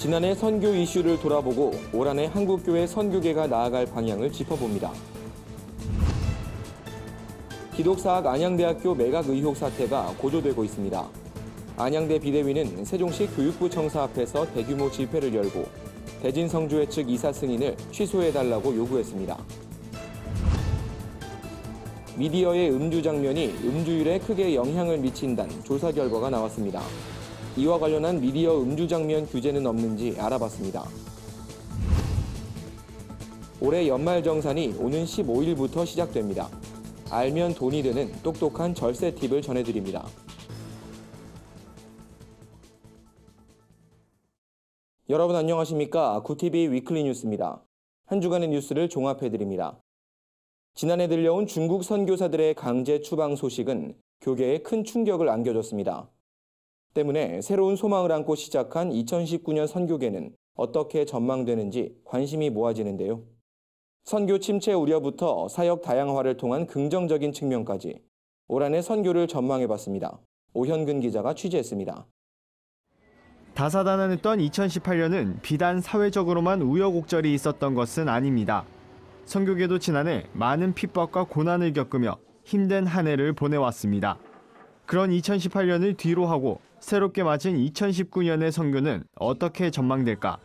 지난해 선교 이슈를 돌아보고 올 한해 한국교회 선교계가 나아갈 방향을 짚어봅니다. 기독사학 안양대학교 매각 의혹 사태가 고조되고 있습니다. 안양대 비대위는 세종시 교육부 청사 앞에서 대규모 집회를 열고 대진성주회 측 이사 승인을 취소해달라고 요구했습니다. 미디어의 음주 장면이 음주율에 크게 영향을 미친다는 조사 결과가 나왔습니다. 이와 관련한 미디어 음주 장면 규제는 없는지 알아봤습니다. 올해 연말정산이 오는 15일부터 시작됩니다. 알면 돈이 되는 똑똑한 절세 팁을 전해드립니다. 여러분 안녕하십니까? 구TV 위클리 뉴스입니다. 한 주간의 뉴스를 종합해드립니다. 지난해 들려온 중국 선교사들의 강제 추방 소식은 교계에 큰 충격을 안겨줬습니다. 때문에 새로운 소망을 안고 시작한 2019년 선교계는 어떻게 전망되는지 관심이 모아지는데요. 선교 침체 우려부터 사역 다양화를 통한 긍정적인 측면까지 올 한해 선교를 전망해봤습니다. 오현근 기자가 취재했습니다. 다사다난했던 2018년은 비단 사회적으로만 우여곡절이 있었던 것은 아닙니다. 선교계도 지난해 많은 핍박과 고난을 겪으며 힘든 한 해를 보내왔습니다. 그런 2018년을 뒤로 하고 새롭게 맞은 2019년의 선교는 어떻게 전망될까?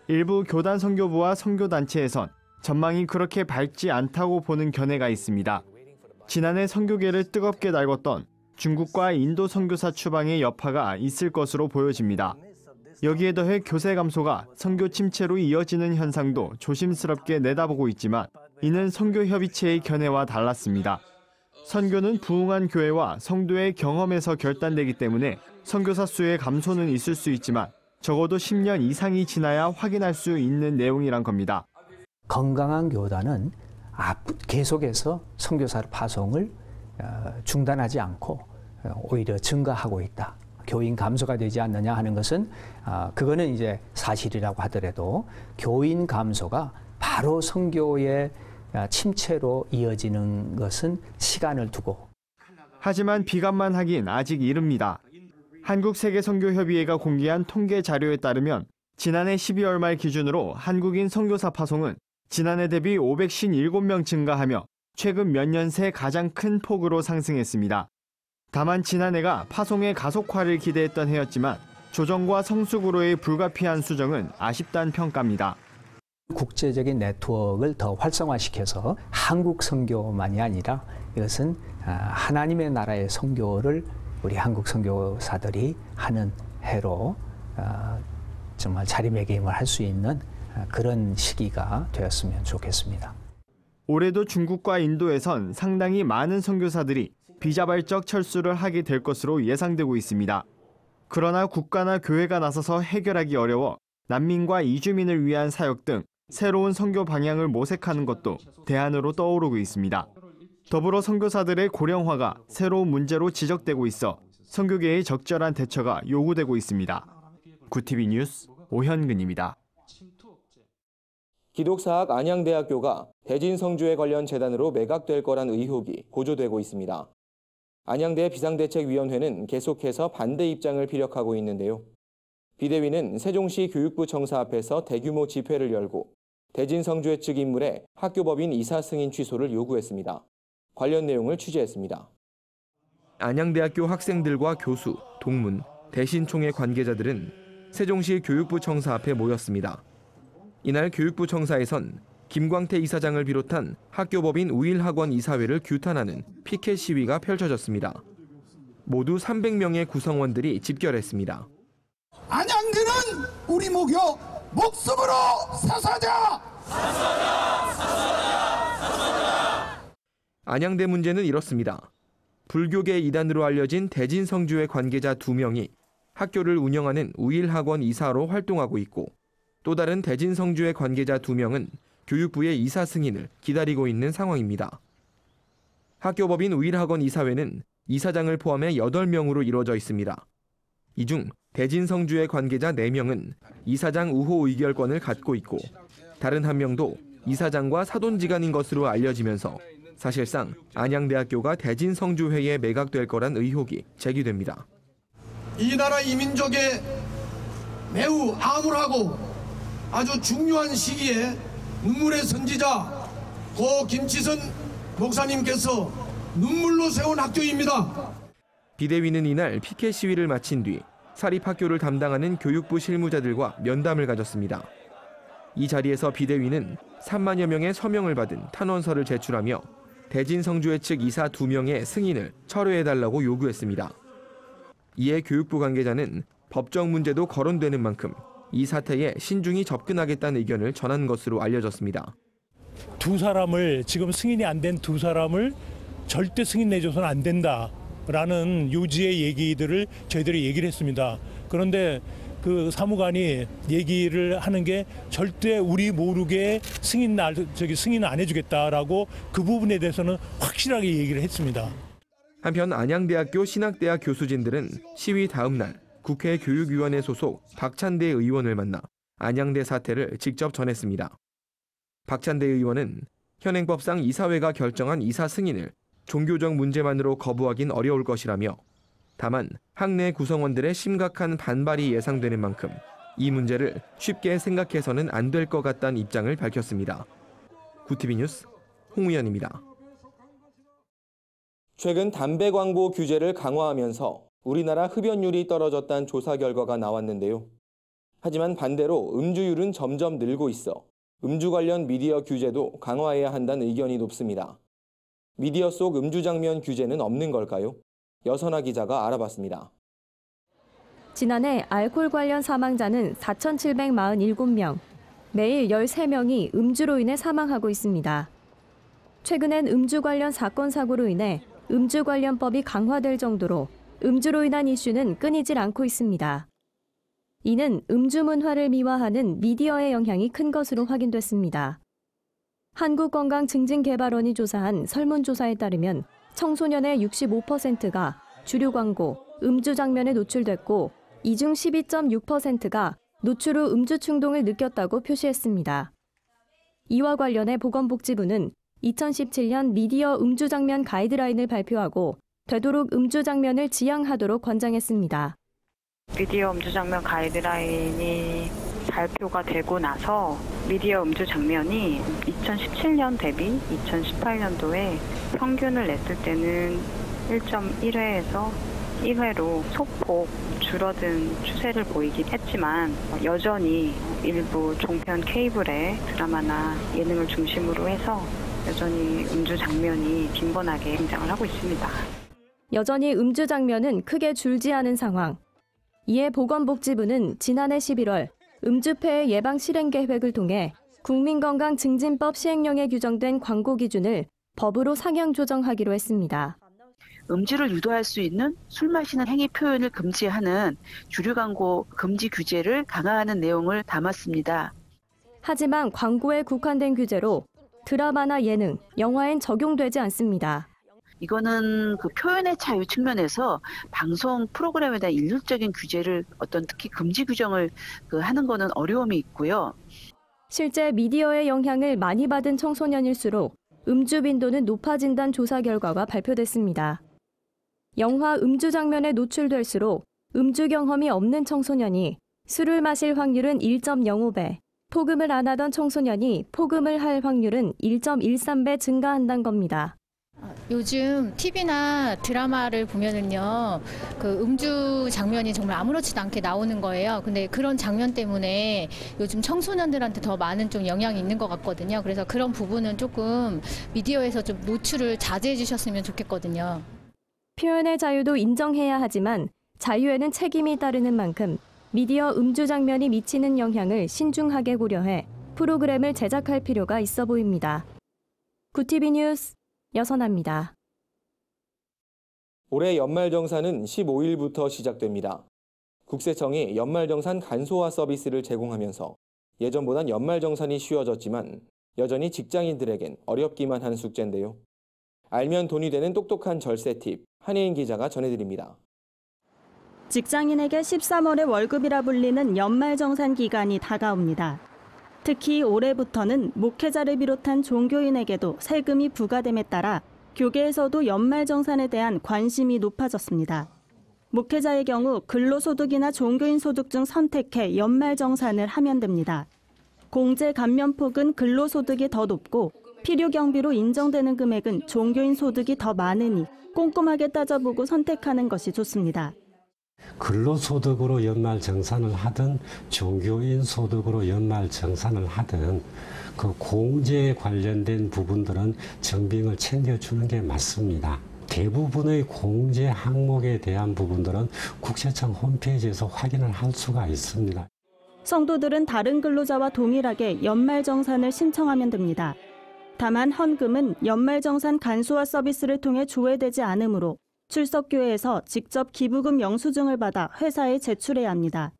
일부 교단 선교부와 선교단체에선 전망이 그렇게 밝지 않다고 보는 견해가 있습니다. 지난해 선교계를 뜨겁게 달궜던 중국과 인도 선교사 추방의 여파가 있을 것으로 보여집니다. 여기에 더해 교세 감소가 선교 침체로 이어지는 현상도 조심스럽게 내다보고 있지만 이는 선교협의체의 견해와 달랐습니다. 선교는 부흥한 교회와 성도의 경험에서 결단되기 때문에 선교사 수의 감소는 있을 수 있지만 적어도 10년 이상이 지나야 확인할 수 있는 내용이란 겁니다. 건강한 교단은 계속해서 선교사 파송을 중단하지 않고 오히려 증가하고 있다. 교인 감소가 되지 않느냐 하는 것은 그거는 이제 사실이라고 하더라도 교인 감소가 바로 선교의 침체로 이어지는 것은 시간을 두고. 하지만 비관만 하긴 아직 이릅니다. 한국세계선교협의회가 공개한 통계 자료에 따르면 지난해 12월 말 기준으로 한국인 선교사 파송은 지난해 대비 557명 증가하며 최근 몇 년 새 가장 큰 폭으로 상승했습니다. 다만 지난해가 파송의 가속화를 기대했던 해였지만 조정과 성숙으로의 불가피한 수정은 아쉽다는 평가입니다. 국제적인 네트워크를 더 활성화시켜서 한국 선교만이 아니라 이것은 하나님의 나라의 선교를 우리 한국 선교사들이 하는 해로 정말 자리매김을 할 수 있는 그런 시기가 되었으면 좋겠습니다. 올해도 중국과 인도에선 상당히 많은 선교사들이 비자발적 철수를 하게 될 것으로 예상되고 있습니다. 그러나 국가나 교회가 나서서 해결하기 어려워 난민과 이주민을 위한 사역 등 새로운 선교 방향을 모색하는 것도 대안으로 떠오르고 있습니다. 더불어 선교사들의 고령화가 새로운 문제로 지적되고 있어 선교계의 적절한 대처가 요구되고 있습니다. 구TV 뉴스 오현근입니다. 기독사학 안양대학교가 대진성주회 관련 재단으로 매각될 거란 의혹이 고조되고 있습니다. 안양대 비상대책위원회는 계속해서 반대 입장을 피력하고 있는데요. 비대위는 세종시 교육부 청사 앞에서 대규모 집회를 열고 대진성주회 측 인물의 학교법인 이사 승인 취소를 요구했습니다. 관련 내용을 취재했습니다. 안양대학교 학생들과 교수, 동문, 대신총회 관계자들은 세종시 교육부 청사 앞에 모였습니다. 이날 교육부 청사에선 김광태 이사장을 비롯한 학교법인 우일학원 이사회를 규탄하는 피켓 시위가 펼쳐졌습니다. 모두 300명의 구성원들이 집결했습니다. 안양대는 우리 목표 목숨으로 사사자! 안양대 문제는 이렇습니다. 불교계 이단으로 알려진 대진성주회 관계자 2명이 학교를 운영하는 우일학원 이사로 활동하고 있고 또 다른 대진성주회 관계자 2명은 교육부의 이사 승인을 기다리고 있는 상황입니다. 학교법인 우일학원 이사회는 이사장을 포함해 8명으로 이루어져 있습니다. 이 중 대진성주회 관계자 4명은 이사장 우호 의결권을 갖고 있고 다른 1명도 이사장과 사돈지간인 것으로 알려지면서 사실상 안양대학교가 대진성주회에 매각될 거란 의혹이 제기됩니다. 이 나라 이 민족의 매우 암울하고 아주 중요한 시기에 눈물의 선지자 고 김치선 목사님께서 눈물로 세운 학교입니다. 비대위는 이날 피켓 시위를 마친 뒤 사립학교를 담당하는 교육부 실무자들과 면담을 가졌습니다. 이 자리에서 비대위는 3만여 명의 서명을 받은 탄원서를 제출하며 대진성주회 측 이사 2명의 승인을 철회해달라고 요구했습니다. 이에 교육부 관계자는 법적 문제도 거론되는 만큼 이 사태에 신중히 접근하겠다는 의견을 전한 것으로 알려졌습니다. 두 사람을 지금 승인이 안 된 두 사람을 절대 승인 내줘서는 안 된다라는 요지의 얘기들을 저희들이 얘기를 했습니다. 그런데 그 사무관이 얘기를 하는 게 절대 우리 모르게 승인 안 해주겠다라고 그 부분에 대해서는 확실하게 얘기를 했습니다. 한편 안양대학교 신학대학 교수진들은 시위 다음 날 국회 교육위원회 소속 박찬대 의원을 만나 안양대 사태를 직접 전했습니다. 박찬대 의원은 현행법상 이사회가 결정한 이사 승인을 종교적 문제만으로 거부하긴 어려울 것이라며 다만 학내 구성원들의 심각한 반발이 예상되는 만큼 이 문제를 쉽게 생각해서는 안 될 것 같다는 입장을 밝혔습니다. 구티비 뉴스 홍우연입니다. 최근 담배 광고 규제를 강화하면서 우리나라 흡연율이 떨어졌다는 조사 결과가 나왔는데요. 하지만 반대로 음주율은 점점 늘고 있어 음주 관련 미디어 규제도 강화해야 한다는 의견이 높습니다. 미디어 속 음주 장면 규제는 없는 걸까요? 여선아 기자가 알아봤습니다. 지난해 알코올 관련 사망자는 4,747명, 매일 13명이 음주로 인해 사망하고 있습니다. 최근엔 음주 관련 사건 사고로 인해 음주 관련법이 강화될 정도로 음주로 인한 이슈는 끊이질 않고 있습니다. 이는 음주 문화를 미화하는 미디어의 영향이 큰 것으로 확인됐습니다. 한국건강증진개발원이 조사한 설문조사에 따르면 청소년의 65%가 주류 광고, 음주 장면에 노출됐고 이 중 12.6%가 노출 후 음주 충동을 느꼈다고 표시했습니다. 이와 관련해 보건복지부는 2017년 미디어 음주 장면 가이드라인을 발표하고 되도록 음주 장면을 지양하도록 권장했습니다. 미디어 음주 장면 가이드라인이 발표가 되고 나서 미디어 음주 장면이 2017년 대비 2018년도에 평균을 냈을 때는 1.1회에서 1회로 소폭 줄어든 추세를 보이긴 했지만 여전히 일부 종편 케이블의 드라마나 예능을 중심으로 해서 여전히 음주 장면이 빈번하게 등장을 하고 있습니다. 여전히 음주 장면은 크게 줄지 않은 상황. 이에 보건복지부는 지난해 11월 음주폐해 예방 실행 계획을 통해 국민건강증진법 시행령에 규정된 광고 기준을 법으로 상향 조정하기로 했습니다. 음주를 유도할 수 있는 술 마시는 행위 표현을 금지하는 주류 광고 금지 규제를 강화하는 내용을 담았습니다. 하지만 광고에 국한된 규제로 드라마나 예능, 영화엔 적용되지 않습니다. 이거는 그 표현의 자유 측면에서 방송 프로그램에 대한 일률적인 규제를 특히 금지 규정을 하는 거는 어려움이 있고요. 실제 미디어의 영향을 많이 받은 청소년일수록 음주 빈도는 높아진다는 조사 결과가 발표됐습니다. 영화 음주 장면에 노출될수록 음주 경험이 없는 청소년이 술을 마실 확률은 1.05배, 폭음을 안 하던 청소년이 폭음을 할 확률은 1.13배 증가한다는 겁니다. 요즘 TV나 드라마를 보면은요, 그 음주 장면이 정말 아무렇지도 않게 나오는 거예요. 근데 그런 장면 때문에 요즘 청소년들한테 더 많은 좀 영향이 있는 것 같거든요. 그래서 그런 부분은 조금 미디어에서 좀 노출을 자제해 주셨으면 좋겠거든요. 표현의 자유도 인정해야 하지만 자유에는 책임이 따르는 만큼 미디어 음주 장면이 미치는 영향을 신중하게 고려해 프로그램을 제작할 필요가 있어 보입니다. 구티비 뉴스 여선아입니다. 올해 연말정산은 15일부터 시작됩니다. 국세청이 연말정산 간소화 서비스를 제공하면서 예전보단 연말정산이 쉬워졌지만 여전히 직장인들에겐 어렵기만 한 숙제인데요. 알면 돈이 되는 똑똑한 절세 팁, 한혜인 기자가 전해드립니다. 직장인에게 13월의 월급이라 불리는 연말정산 기간이 다가옵니다. 특히 올해부터는 목회자를 비롯한 종교인에게도 세금이 부과됨에 따라 교계에서도 연말정산에 대한 관심이 높아졌습니다. 목회자의 경우 근로소득이나 종교인 소득 중 선택해 연말정산을 하면 됩니다. 공제 감면폭은 근로소득이 더 높고 필요 경비로 인정되는 금액은 종교인 소득이 더 많으니 꼼꼼하게 따져보고 선택하는 것이 좋습니다. 근로소득으로 연말정산을 하든 종교인 소득으로 연말정산을 하든 그 공제에 관련된 부분들은 정비임을 챙겨주는 게 맞습니다. 대부분의 공제 항목에 대한 부분들은 국세청 홈페이지에서 확인을 할 수가 있습니다. 성도들은 다른 근로자와 동일하게 연말정산을 신청하면 됩니다. 다만 헌금은 연말정산 간소화 서비스를 통해 조회되지 않으므로 출석교회에서 직접 기부금 영수증을 받아 회사에 제출해야 합니다.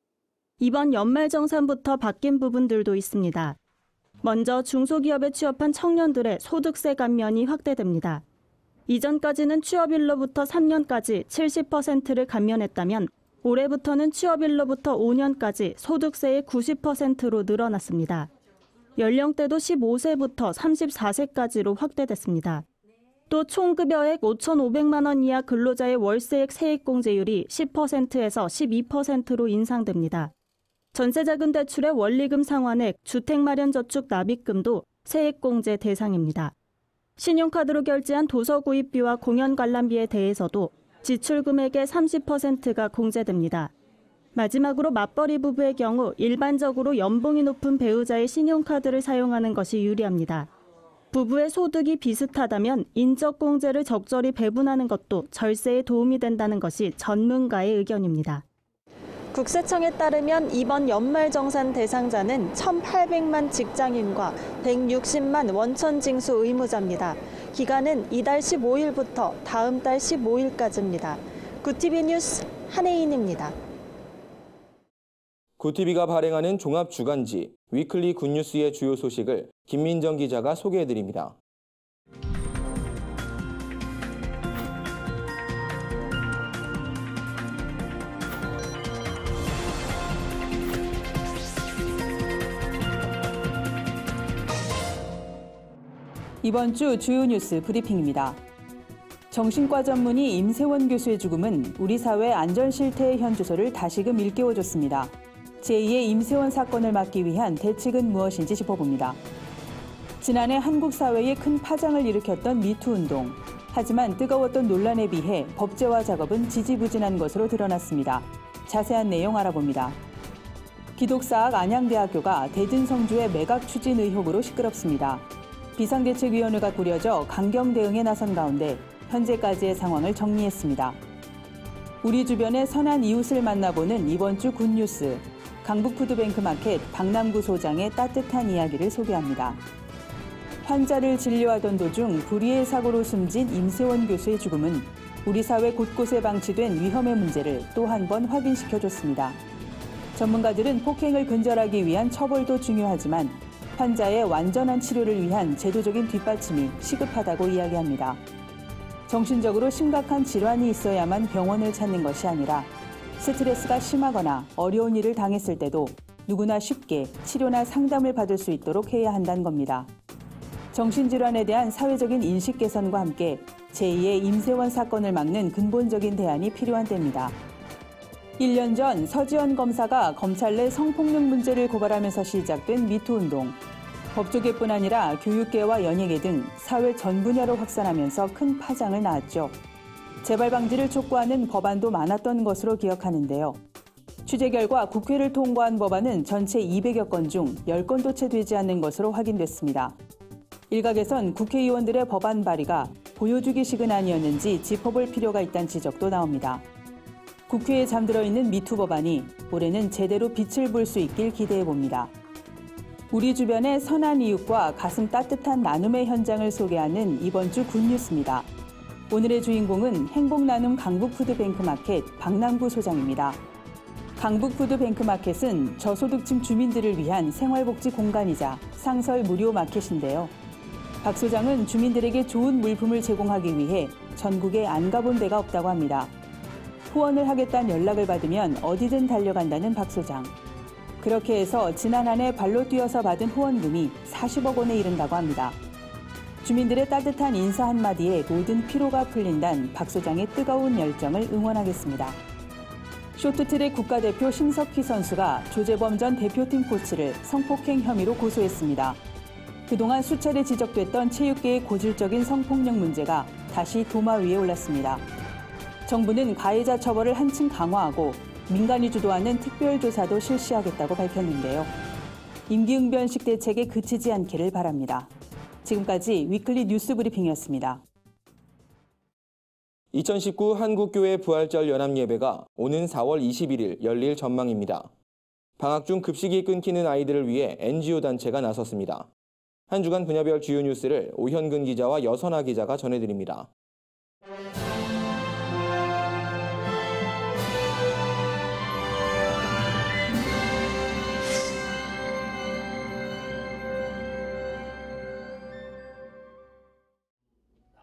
이번 연말정산부터 바뀐 부분들도 있습니다. 먼저 중소기업에 취업한 청년들의 소득세 감면이 확대됩니다. 이전까지는 취업일로부터 3년까지 70%를 감면했다면 올해부터는 취업일로부터 5년까지 소득세의 90%로 늘어났습니다. 연령대도 15세부터 34세까지로 확대됐습니다. 또 총급여액 5,500만 원 이하 근로자의 월세액 세액공제율이 10%에서 12%로 인상됩니다. 전세자금 대출의 원리금 상환액, 주택마련저축 납입금도 세액공제 대상입니다. 신용카드로 결제한 도서 구입비와 공연 관람비에 대해서도 지출 금액의 30%가 공제됩니다. 마지막으로 맞벌이 부부의 경우 일반적으로 연봉이 높은 배우자의 신용카드를 사용하는 것이 유리합니다. 부부의 소득이 비슷하다면 인적공제를 적절히 배분하는 것도 절세에 도움이 된다는 것이 전문가의 의견입니다. 국세청에 따르면 이번 연말정산 대상자는 1,800만 직장인과 160만 원천징수 의무자입니다. 기간은 이달 15일부터 다음 달 15일까지입니다. 구티비 뉴스 한혜인입니다. 구티비가 발행하는 종합 주간지 위클리 굿뉴스의 주요 소식을 김민정 기자가 소개해드립니다. 이번 주 주요 뉴스 브리핑입니다. 정신과 전문의 임세원 교수의 죽음은 우리 사회 안전 실태의 현주소를 다시금 일깨워줬습니다. 제2의 임세원 사건을 막기 위한 대책은 무엇인지 짚어봅니다. 지난해 한국 사회에 큰 파장을 일으켰던 미투 운동. 하지만 뜨거웠던 논란에 비해 법제화 작업은 지지부진한 것으로 드러났습니다. 자세한 내용 알아봅니다. 기독사학 안양대학교가 대진성주의 매각 추진 의혹으로 시끄럽습니다. 비상대책위원회가 꾸려져 강경 대응에 나선 가운데 현재까지의 상황을 정리했습니다. 우리 주변의 선한 이웃을 만나보는 이번 주 굿뉴스. 강북푸드뱅크마켓 박남구 소장의 따뜻한 이야기를 소개합니다. 환자를 진료하던 도중 불의의 사고로 숨진 임세원 교수의 죽음은 우리 사회 곳곳에 방치된 위험의 문제를 또 한 번 확인시켜줬습니다. 전문가들은 폭행을 근절하기 위한 처벌도 중요하지만 환자의 완전한 치료를 위한 제도적인 뒷받침이 시급하다고 이야기합니다. 정신적으로 심각한 질환이 있어야만 병원을 찾는 것이 아니라 스트레스가 심하거나 어려운 일을 당했을 때도 누구나 쉽게 치료나 상담을 받을 수 있도록 해야 한다는 겁니다. 정신질환에 대한 사회적인 인식 개선과 함께 제2의 임세원 사건을 막는 근본적인 대안이 필요한 때입니다. 1년 전 서지현 검사가 검찰 내 성폭력 문제를 고발하면서 시작된 미투 운동. 법조계뿐 아니라 교육계와 연예계 등 사회 전 분야로 확산하면서 큰 파장을 낳았죠. 재발 방지를 촉구하는 법안도 많았던 것으로 기억하는데요. 취재 결과 국회를 통과한 법안은 전체 200여 건 중 10건도 채 되지 않는 것으로 확인됐습니다. 일각에선 국회의원들의 법안 발의가 보여주기식은 아니었는지 짚어볼 필요가 있다는 지적도 나옵니다. 국회에 잠들어 있는 미투 법안이 올해는 제대로 빛을 볼 수 있길 기대해봅니다. 우리 주변의 선한 이웃과 가슴 따뜻한 나눔의 현장을 소개하는 이번 주 굿뉴스입니다. 오늘의 주인공은 행복나눔 강북푸드뱅크마켓 박남구 소장입니다. 강북푸드뱅크마켓은 저소득층 주민들을 위한 생활복지 공간이자 상설 무료 마켓인데요. 박 소장은 주민들에게 좋은 물품을 제공하기 위해 전국에 안 가본 데가 없다고 합니다. 후원을 하겠다는 연락을 받으면 어디든 달려간다는 박 소장. 그렇게 해서 지난 한 해 발로 뛰어서 받은 후원금이 40억 원에 이른다고 합니다. 주민들의 따뜻한 인사 한마디에 모든 피로가 풀린다는 박 소장의 뜨거운 열정을 응원하겠습니다. 쇼트트랙 국가대표 심석희 선수가 조재범 전 대표팀 코치를 성폭행 혐의로 고소했습니다. 그동안 수차례 지적됐던 체육계의 고질적인 성폭력 문제가 다시 도마 위에 올랐습니다. 정부는 가해자 처벌을 한층 강화하고 민간이 주도하는 특별조사도 실시하겠다고 밝혔는데요. 임기응변식 대책에 그치지 않기를 바랍니다. 지금까지 위클리 뉴스 브리핑이었습니다. 2019 한국교회 부활절 연합예배가 오는 4월 21일 열릴 전망입니다. 방학 중 급식이 끊기는 아이들을 위해 NGO 단체가 나섰습니다. 한 주간 분야별 주요 뉴스를 오현근 기자와 여선아 기자가 전해드립니다.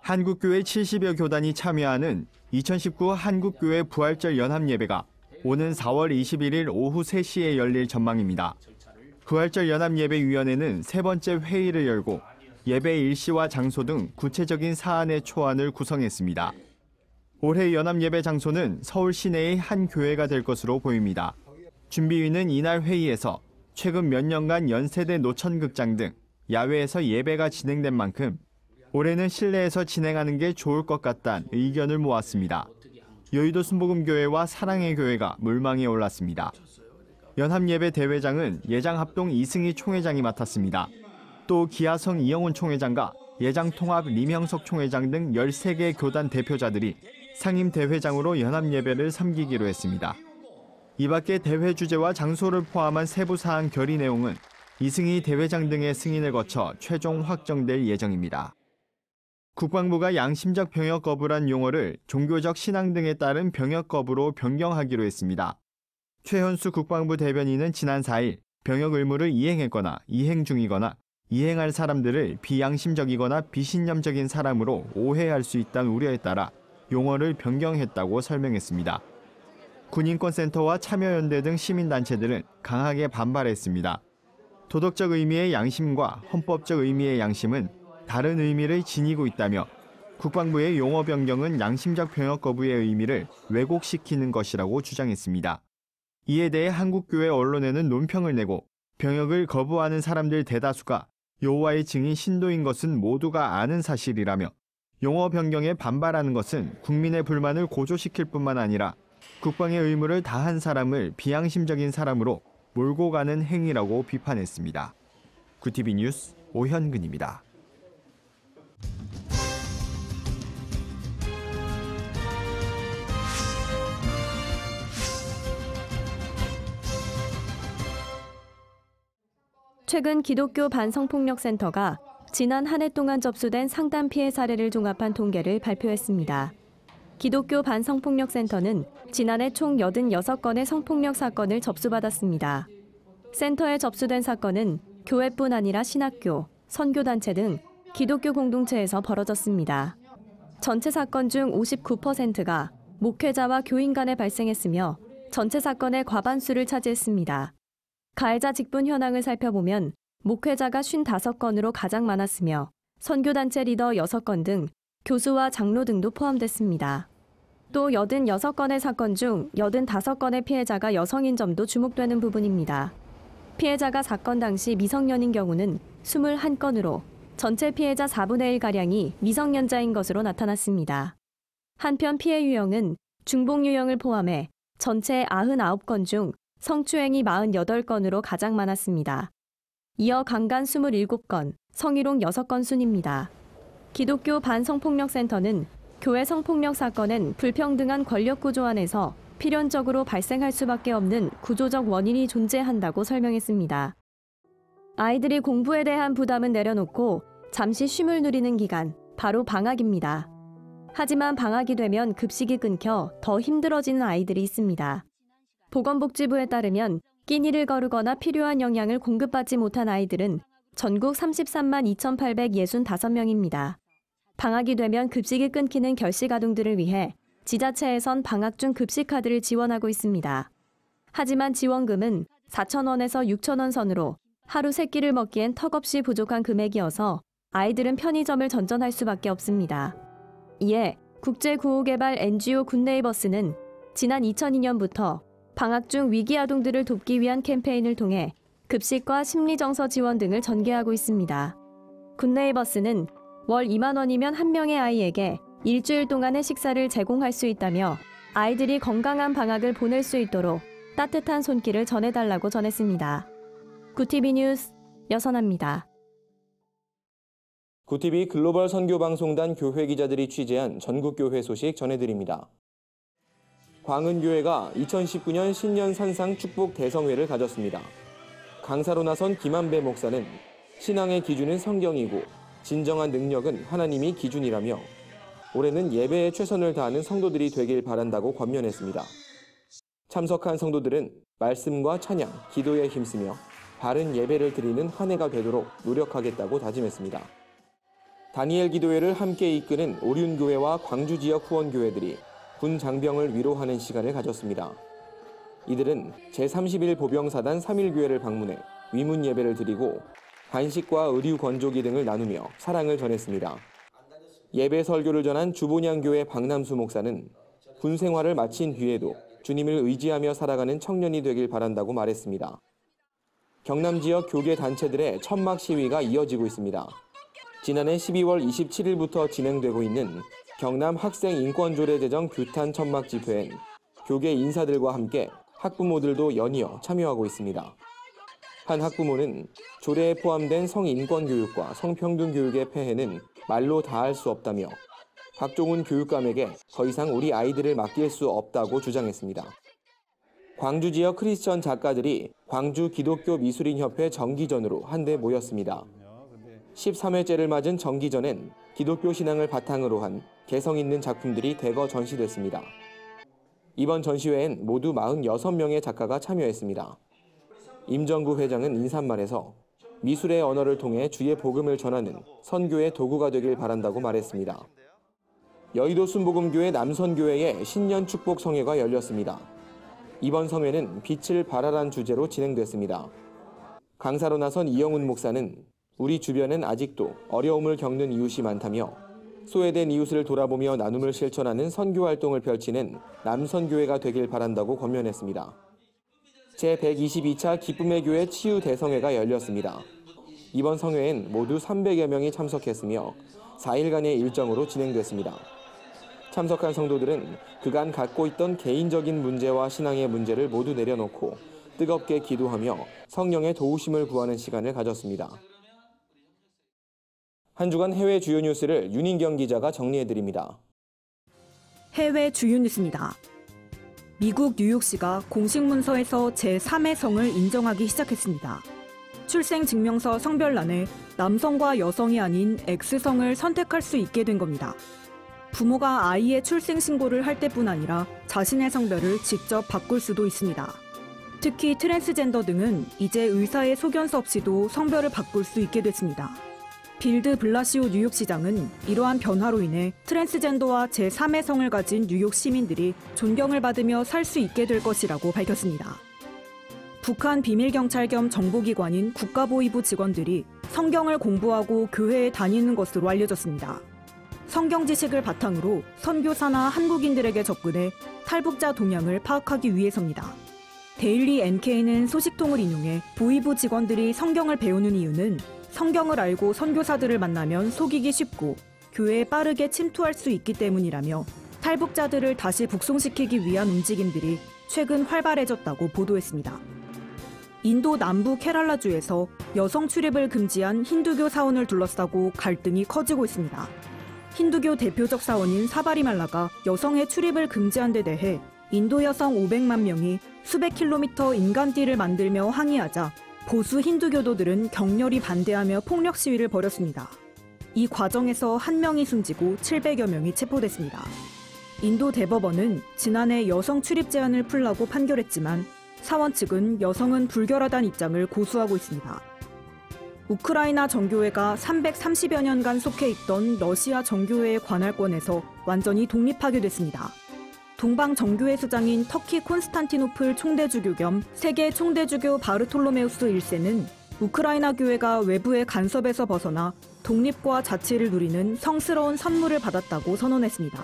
한국교회 70여 교단이 참여하는 2019 한국교회 부활절 연합예배가 오는 4월 21일 오후 3시에 열릴 전망입니다. 부활절 연합예배위원회는 세 번째 회의를 열고 예배 일시와 장소 등 구체적인 사안의 초안을 구성했습니다. 올해 연합예배 장소는 서울 시내의 한 교회가 될 것으로 보입니다. 준비위는 이날 회의에서 최근 몇 년간 연세대 노천극장 등 야외에서 예배가 진행된 만큼 올해는 실내에서 진행하는 게 좋을 것 같다는 의견을 모았습니다. 여의도 순복음교회와 사랑의 교회가 물망에 올랐습니다. 연합예배 대회장은 예장합동 이승희 총회장이 맡았습니다. 또 기아성 이영훈 총회장과 예장통합 리명석 총회장 등 13개 교단 대표자들이 상임 대회장으로 연합예배를 섬기기로 했습니다. 이 밖에 대회 주제와 장소를 포함한 세부 사항 결의 내용은 이승희 대회장 등의 승인을 거쳐 최종 확정될 예정입니다. 국방부가 양심적 병역 거부란 용어를 종교적 신앙 등에 따른 병역 거부로 변경하기로 했습니다. 최현수 국방부 대변인은 지난 4일 병역 의무를 이행했거나 이행 중이거나 이행할 사람들을 비양심적이거나 비신념적인 사람으로 오해할 수 있다는 우려에 따라 용어를 변경했다고 설명했습니다. 군인권센터와 참여연대 등 시민단체들은 강하게 반발했습니다. 도덕적 의미의 양심과 헌법적 의미의 양심은 다른 의미를 지니고 있다며 국방부의 용어 변경은 양심적 병역 거부의 의미를 왜곡시키는 것이라고 주장했습니다. 이에 대해 한국교회 언론에는 논평을 내고 병역을 거부하는 사람들 대다수가 여호와의 증인 신도인 것은 모두가 아는 사실이라며 용어 변경에 반발하는 것은 국민의 불만을 고조시킬 뿐만 아니라 국방의 의무를 다한 사람을 비양심적인 사람으로 몰고 가는 행위라고 비판했습니다. 구티비 뉴스 오현근입니다. 최근 기독교 반성폭력센터가 지난 한 해 동안 접수된 상담 피해 사례를 종합한 통계를 발표했습니다. 기독교 반성폭력센터는 지난해 총 86건의 성폭력 사건을 접수받았습니다. 센터에 접수된 사건은 교회뿐 아니라 신학교, 선교단체 등 기독교 공동체에서 벌어졌습니다. 전체 사건 중 59%가 목회자와 교인 간에 발생했으며 전체 사건의 과반수를 차지했습니다. 가해자 직분 현황을 살펴보면 목회자가 55건으로 가장 많았으며 선교단체 리더 6건 등 교수와 장로 등도 포함됐습니다. 또 86건의 사건 중 85건의 피해자가 여성인 점도 주목되는 부분입니다. 피해자가 사건 당시 미성년인 경우는 21건으로 전체 피해자 4분의 1가량이 미성년자인 것으로 나타났습니다. 한편 피해 유형은 중복 유형을 포함해 전체 99건 중 성추행이 48건으로 가장 많았습니다. 이어 강간 27건, 성희롱 6건 순입니다. 기독교 반성폭력센터는 교회 성폭력 사건은 불평등한 권력 구조 안에서 필연적으로 발생할 수밖에 없는 구조적 원인이 존재한다고 설명했습니다. 아이들이 공부에 대한 부담은 내려놓고 잠시 쉼을 누리는 기간, 바로 방학입니다. 하지만 방학이 되면 급식이 끊겨 더 힘들어지는 아이들이 있습니다. 보건복지부에 따르면 끼니를 거르거나 필요한 영양을 공급받지 못한 아이들은 전국 33만 2,865명입니다. 방학이 되면 급식이 끊기는 결식아동들을 위해 지자체에선 방학 중 급식 카드를 지원하고 있습니다. 하지만 지원금은 4,000원에서 6,000원 선으로 하루 3끼를 먹기엔 턱없이 부족한 금액이어서 아이들은 편의점을 전전할 수밖에 없습니다. 이에 국제구호개발 NGO 굿네이버스는 지난 2002년부터 방학 중 위기 아동들을 돕기 위한 캠페인을 통해 급식과 심리정서 지원 등을 전개하고 있습니다. 굿네이버스는 월 2만 원이면 한 명의 아이에게 일주일 동안의 식사를 제공할 수 있다며 아이들이 건강한 방학을 보낼 수 있도록 따뜻한 손길을 전해달라고 전했습니다. 구티비 뉴스 여선아입니다. 구티비 글로벌 선교방송단 교회 기자들이 취재한 전국교회 소식 전해드립니다. 광은교회가 2019년 신년 산상 축복 대성회를 가졌습니다. 강사로 나선 김한배 목사는 신앙의 기준은 성경이고 진정한 능력은 하나님이 기준이라며 올해는 예배에 최선을 다하는 성도들이 되길 바란다고 권면했습니다. 참석한 성도들은 말씀과 찬양, 기도에 힘쓰며 바른 예배를 드리는 한 해가 되도록 노력하겠다고 다짐했습니다. 다니엘 기도회를 함께 이끄는 오륜교회와 광주 지역 후원교회들이 군 장병을 위로하는 시간을 가졌습니다. 이들은 제31 보병사단 3.1교회를 방문해 위문 예배를 드리고 간식과 의류 건조기 등을 나누며 사랑을 전했습니다. 예배 설교를 전한 주본양교회 박남수 목사는 군 생활을 마친 뒤에도 주님을 의지하며 살아가는 청년이 되길 바란다고 말했습니다. 경남 지역 교계 단체들의 천막 시위가 이어지고 있습니다. 지난해 12월 27일부터 진행되고 있는 경남 학생 인권조례 제정 규탄 천막 집회엔 교계 인사들과 함께 학부모들도 연이어 참여하고 있습니다. 한 학부모는 조례에 포함된 성인권 교육과 성평등 교육의 폐해는 말로 다할 수 없다며 박종훈 교육감에게 더 이상 우리 아이들을 맡길 수 없다고 주장했습니다. 광주 지역 크리스천 작가들이 광주 기독교 미술인협회 정기전으로 한데 모였습니다. 13회째를 맞은 정기전엔 기독교 신앙을 바탕으로 한 개성 있는 작품들이 대거 전시됐습니다. 이번 전시회엔 모두 46명의 작가가 참여했습니다. 임정구 회장은 인사말에서 미술의 언어를 통해 주의 복음을 전하는 선교의 도구가 되길 바란다고 말했습니다. 여의도 순복음교회 남선교회의 신년 축복 성회가 열렸습니다. 이번 성회는 빛을 발하란 주제로 진행됐습니다. 강사로 나선 이영훈 목사는 우리 주변엔 아직도 어려움을 겪는 이웃이 많다며 소외된 이웃을 돌아보며 나눔을 실천하는 선교활동을 펼치는 남선교회가 되길 바란다고 권면했습니다. 제122차 기쁨의 교회 치유 대성회가 열렸습니다. 이번 성회엔 모두 300여 명이 참석했으며 4일간의 일정으로 진행됐습니다. 참석한 성도들은 그간 갖고 있던 개인적인 문제와 신앙의 문제를 모두 내려놓고 뜨겁게 기도하며 성령의 도우심을 구하는 시간을 가졌습니다. 한 주간 해외 주요 뉴스를 윤인경 기자가 정리해드립니다. 해외 주요 뉴스입니다. 미국 뉴욕시가 공식 문서에서 제3의 성을 인정하기 시작했습니다. 출생증명서 성별란에 남성과 여성이 아닌 X성을 선택할 수 있게 된 겁니다. 부모가 아이의 출생신고를 할 때뿐 아니라 자신의 성별을 직접 바꿀 수도 있습니다. 특히 트랜스젠더 등은 이제 의사의 소견서 없이도 성별을 바꿀 수 있게 됐습니다. 빌드 블라시오 뉴욕시장은 이러한 변화로 인해 트랜스젠더와 제3의 성을 가진 뉴욕 시민들이 존경을 받으며 살 수 있게 될 것이라고 밝혔습니다. 북한 비밀경찰 겸 정보기관인 국가보위부 직원들이 성경을 공부하고 교회에 다니는 것으로 알려졌습니다. 성경 지식을 바탕으로 선교사나 한국인들에게 접근해 탈북자 동향을 파악하기 위해서입니다. 데일리 NK는 소식통을 인용해 보위부 직원들이 성경을 배우는 이유는 성경을 알고 선교사들을 만나면 속이기 쉽고 교회에 빠르게 침투할 수 있기 때문이라며 탈북자들을 다시 북송시키기 위한 움직임들이 최근 활발해졌다고 보도했습니다. 인도 남부 케랄라주에서 여성 출입을 금지한 힌두교 사원을 둘러싸고 갈등이 커지고 있습니다. 힌두교 대표적 사원인 사바리말라가 여성의 출입을 금지한 데 대해 인도 여성 500만 명이 수백 킬로미터 인간띠를 만들며 항의하자 보수 힌두교도들은 격렬히 반대하며 폭력 시위를 벌였습니다. 이 과정에서 1명이 숨지고 700여 명이 체포됐습니다. 인도 대법원은 지난해 여성 출입 제한을 풀라고 판결했지만 사원 측은 여성은 불결하다는 입장을 고수하고 있습니다. 우크라이나 정교회가 330여 년간 속해 있던 러시아 정교회의 관할권에서 완전히 독립하게 됐습니다. 동방 정교회 수장인 터키 콘스탄티노플 총대주교 겸 세계 총대주교 바르톨로메우스 1세는 우크라이나 교회가 외부의 간섭에서 벗어나 독립과 자치를 누리는 성스러운 선물을 받았다고 선언했습니다.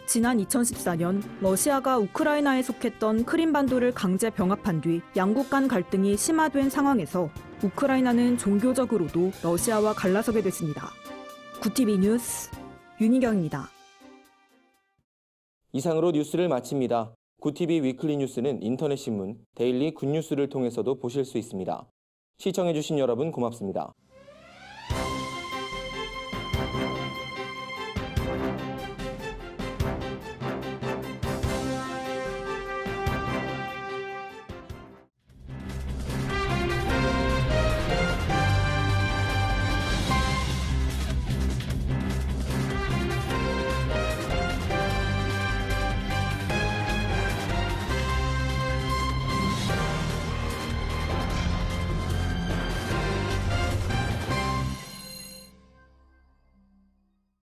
지난 2014년 러시아가 우크라이나에 속했던 크림반도를 강제 병합한 뒤 양국 간 갈등이 심화된 상황에서 우크라이나는 종교적으로도 러시아와 갈라서게 됐습니다. 구티비 뉴스 윤희경입니다. 이상으로 뉴스를 마칩니다. 구티비 위클리 뉴스는 인터넷 신문 데일리 굿뉴스를 통해서도 보실 수 있습니다. 시청해주신 여러분 고맙습니다.